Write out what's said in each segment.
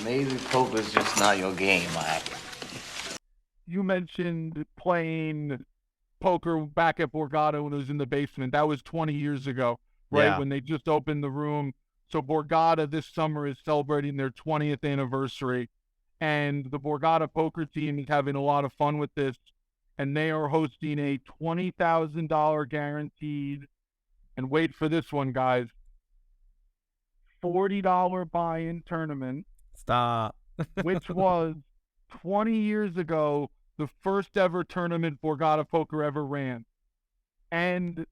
Maybe poker's just not your game, You mentioned playing poker back at Borgata when it was in the basement. That was 20 years ago, right? Yeah. When they just opened the room. So Borgata this summer is celebrating their 20th anniversary. And the Borgata poker team is having a lot of fun with this. And they are hosting a $20,000 guaranteed, and wait for this one, guys, $40 buy-in tournament. Stop. Which was 20 years ago, the first ever tournament Borgata Poker ever ran. And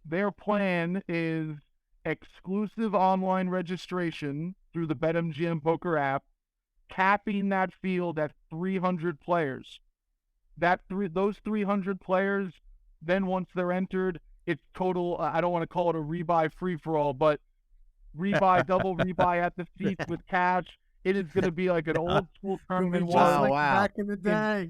their plan is exclusive online registration through the BetMGM Poker app, capping that field at 300 players. Those 300 players, then once they're entered, it's total, I don't want to call it a rebuy free-for-all, but rebuy, double rebuy at the seats with cash. It is going to be like an old school tournament. Back in the day.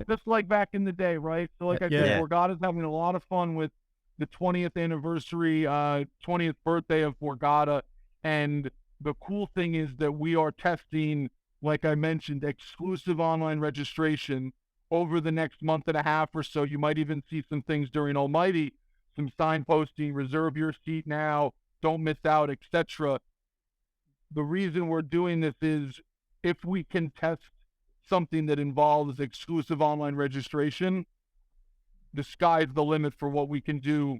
Just like back in the day, right? So like I said, Borgata's having a lot of fun with the 20th anniversary, 20th birthday of Borgata. And the cool thing is that we are testing, like I mentioned, exclusive online registration over the next month and a half or so. You might even see some things during Almighty, some signposting, reserve your seat now, don't miss out, etc. The reason we're doing this is if we can test something that involves exclusive online registration, the sky's the limit for what we can do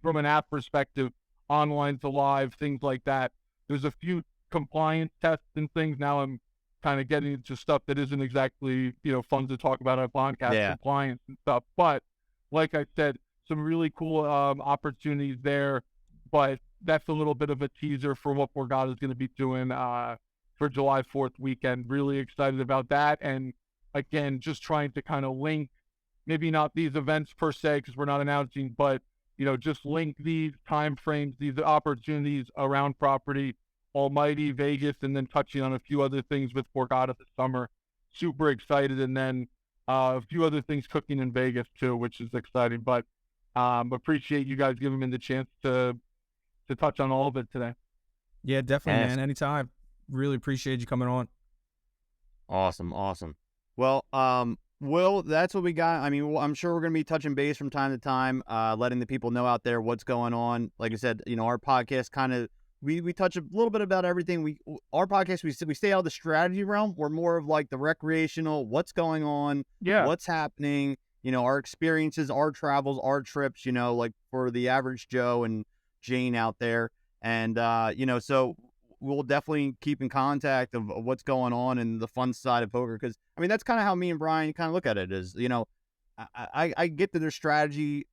from an app perspective, online to live, things like that. There's a few compliance tests and things. Now I'm kind of getting into stuff that isn't exactly, fun to talk about on a podcast, compliance and stuff. But like I said, some really cool opportunities there. But that's a little bit of a teaser for what Borgata is going to be doing for July 4th weekend. Really excited about that. And again, just trying to kind of link, maybe not these events per se, because we're not announcing, but, just link these time frames, these opportunities around property, Almighty, Vegas, and then touching on a few other things with Borgata this summer. Super excited. And then a few other things cooking in Vegas too, which is exciting. But appreciate you guys giving me the chance to touch on all of it today. Yeah, definitely, man. Anytime. Really appreciate you coming on. Awesome. Well, Will, that's what we got. I mean, I'm sure we're going to be touching base from time to time, letting the people know out there what's going on. Like I said, our podcast kind of, we touch a little bit about everything. Our podcast, we stay out of the strategy realm. We're more of like the recreational, what's going on, what's happening, our experiences, our travels, our trips, like for the average Joe and Jane out there. And, so we'll definitely keep in contact of what's going on and the fun side of poker. Cause I mean, that's kind of how me and Brian kind of look at it is, I get that there's strategy,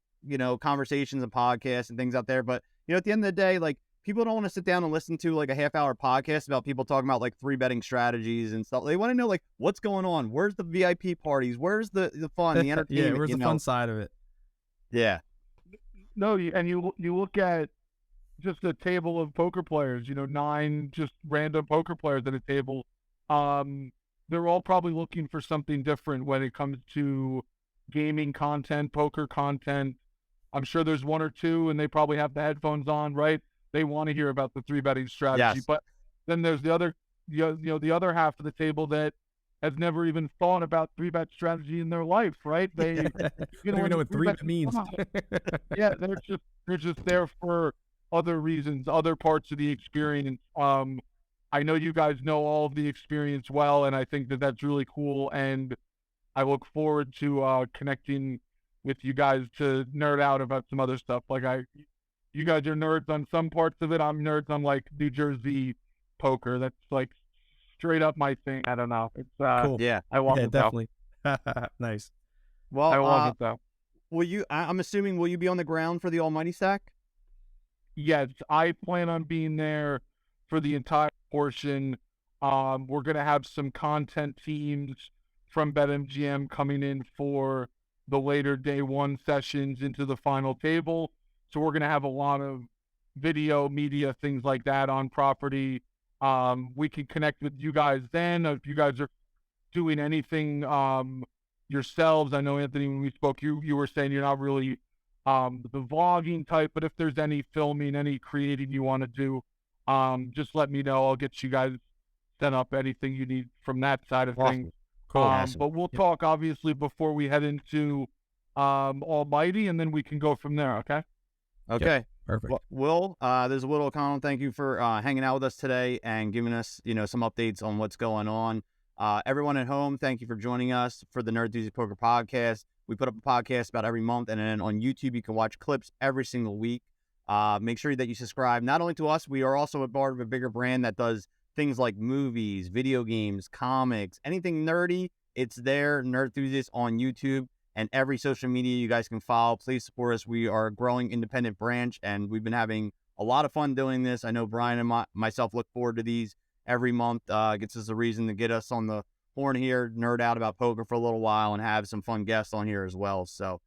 conversations and podcasts and things out there, but at the end of the day, like people don't want to sit down and listen to like a half-hour podcast about people talking about like 3-betting strategies and stuff. They want to know like what's going on. Where's the VIP parties? Where's the fun, the entertainment? Where's the fun side of it? Yeah. No, you look at just a table of poker players, 9 just random poker players at a table. They're all probably looking for something different when it comes to gaming content, poker content. I'm sure there's 1 or 2 and they probably have the headphones on, right? They want to hear about the 3-betting strategy. Yes. But then there's the other half of the table that has never even thought about 3-bet strategy in their life, right? They don't even know what 3-bet means. Yeah, they're just there for other reasons, other parts of the experience. I know you guys know all of the experience well, and I think that that's really cool. And I look forward to connecting with you guys to nerd out about some other stuff. Like you guys are nerds on some parts of it. I'm nerds on like New Jersey poker. That's like straight up my thing. I don't know. It's cool. Yeah, I love it. Definitely. Nice. Well, I love it though. Will you? I'm assuming will you be on the ground for the Almighty Stack? Yes, I plan on being there for the entire portion. We're gonna have some content teams from BetMGM coming in for the later day 1 sessions into the final table. So we're going to have a lot of video, media, things like that on property. We can connect with you guys then. If you guys are doing anything yourselves, I know, Anthony, when we spoke, you were saying you're not really the vlogging type, but if there's any filming, any creating you want to do, just let me know. I'll get you guys set up anything you need from that side of Awesome. things. Cool. Awesome. But we'll talk obviously before we head into Almighty, and then we can go from there. Okay. Okay. Yep. Perfect. Well, Will, there's Will O'Connell. Thank you for hanging out with us today and giving us, some updates on what's going on. Everyone at home, thank you for joining us for the Nerdthusiast Poker Podcast. We put up a podcast about every month, and then on YouTube, you can watch clips every single week. Make sure that you subscribe, not only to us, we are also a part of a bigger brand that does things like movies, video games, comics, anything nerdy. It's there, Nerdthusiast on YouTube, and every social media you guys can follow. Please support us. We are a growing independent branch, and we've been having a lot of fun doing this. I know Brian and myself look forward to these every month. Gets us a reason to get us on the horn here, nerd out about poker for a little while, and have some fun guests on here as well. So